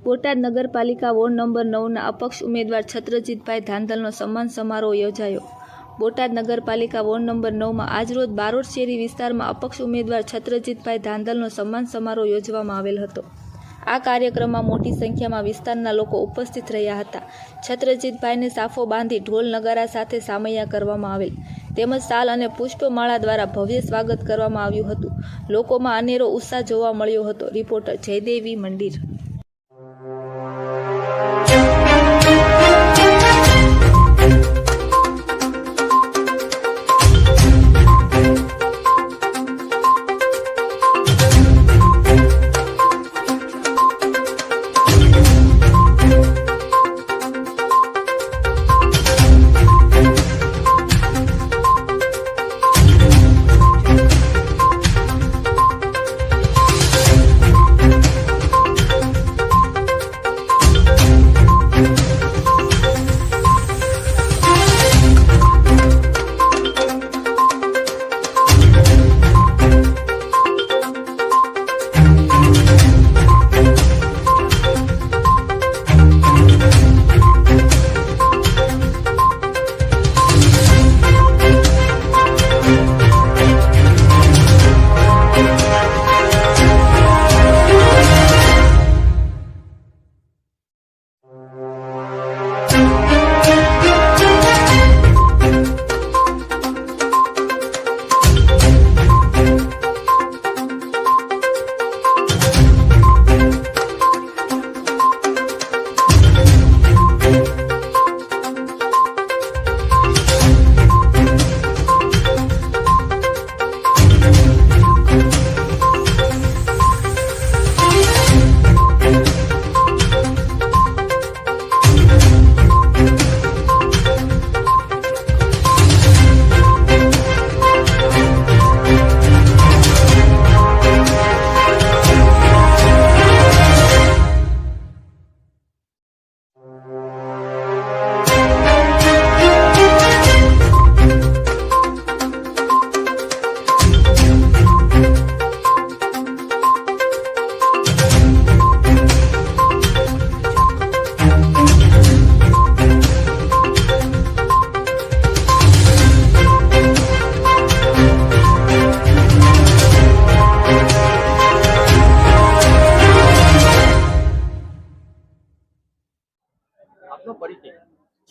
બોટાદ નગરપાલિકા ward number 9ના અપક્ષ ઉમેદવાર છત્રજીતભાઈ ધાંધલનો સન્માન સમારોહ યોજાયો। બોટાદ નગરપાલિકા વોર્ડ નંબર 9માં આજરોજ બારોટ શેરી વિસ્તારમાં અપક્ષ ઉમેદવાર છત્રજીતભાઈ ધાંધલનો સન્માન સમારોહ યોજવામાં આવેલ હતો। આ કાર્યક્રમમાં મોટી સંખ્યામાં વિસ્તારના લોકો ઉપસ્થિત રહ્યા હતા। છત્રજીતભાઈને સાફો બાંધી ઢોલ નગારા સાથે સામૈયા કરવામાં આવેલ તેમજ શાલ અને પુષ્પમાળા દ્વારા ભવ્ય સ્વાગત કરવામાં આવ્યું હતું। લોકોમાં અનેરો ઉત્સાહ જોવા મળ્યો હતો। રિપોર્ટર જયદેવી મંદિર।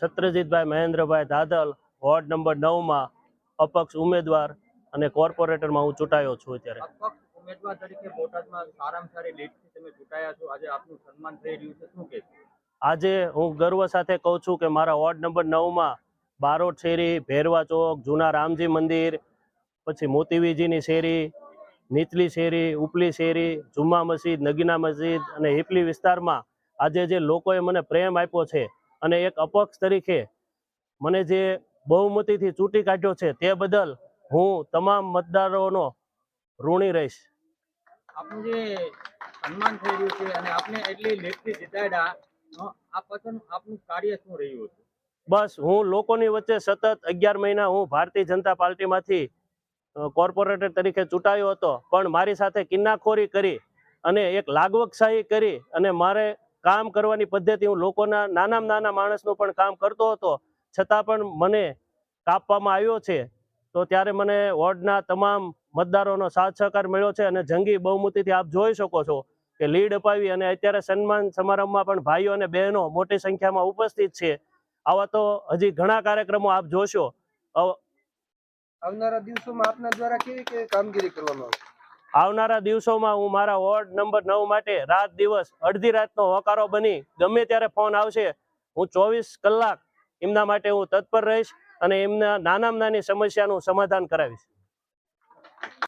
છત્રજીતભાઈ મહેન્દ્રભાઈ ધાંધલ વોર્ડ નંબર 9માં અપક્ષ ઉમેદવાર અને કોર્પોરેટરમાં હું ચૂંટાયો છું। અત્યારે અપક્ષ ઉમેદવાર તરીકે બોટાદમાં સારામાં સારી લીડથી તમે ચૂંટાયા છો। આજે આપનું સન્માન થઈ રહ્યું છે, શું કહેશો? આજે હું ગર્વ સાથે કહું છું કે મારા વોર્ડ નંબર 9માં બારોટ શેરી, ભેરવા ચોક, જૂના રામજી મંદિર, પછી મોતીવીજીની શેરી, નીચલી શેરી, ઉપલી શેરી, જુમ્મા મસ્જિદ, નગીના મસ્જિદ અને હિપલી વિસ્તારમાં આજે જે લોકોએ મને પ્રેમ આપ્યો છે અને એક અપક્ષ તરીકે મને જે બહુમતીથી ચૂંટી કાઢ્યો છે તે બદલ હું તમામ મતદારોનો ઋણી રહીશ। આપનું જે સન્માન થઈ રહ્યું છે અને આપને એટલી લેખથી જીતાડ્યા, આ પાછળ આપનું કાર્ય શું રહ્યું હતું? બસ હું લોકોની વચ્ચે સતત 11 મહિના હું ભારતીય જનતા પાર્ટીમાંથી કોર્પોરેટર તરીકે ચૂંટાયો હતો, પણ મારી સાથે કિન્નાખોરી કરી અને એક લાગવકશાહી કરી અને મારે કામ કરવાની પદ્ધતિ હું લોકોના નાના માણસનું પણ કામ કરતો હતો, છતાં પણ મને કાપવામાં આવ્યો છે। તો ત્યારે મને વોર્ડના તમામ મતદારોનો સાથ સહકાર મળ્યો છે અને જંગી બહુમતીથી આપ જોઈ શકો છો કે લીડ અપાવી અને અત્યારે સન્માન સમારંભમાં પણ ભાઈઓ અને બહેનો મોટી સંખ્યામાં ઉપસ્થિત છે। આવા તો હજી ઘણા કાર્યક્રમો આપ જોશો। આવનારા દિવસોમાં આપના દ્વારા કેવી કામગીરી કરવામાં આવશે? આવનારા દિવસોમાં હું મારા વોર્ડ નંબર 9 માટે રાત દિવસ અડધી રાતનો હોકારો બની ગમે ત્યારે ફોન આવશે, હું 24 કલાક એમના માટે હું તત્પર રહીશ અને એમના નાનામાં નાની સમસ્યાનું સમાધાન કરાવીશ।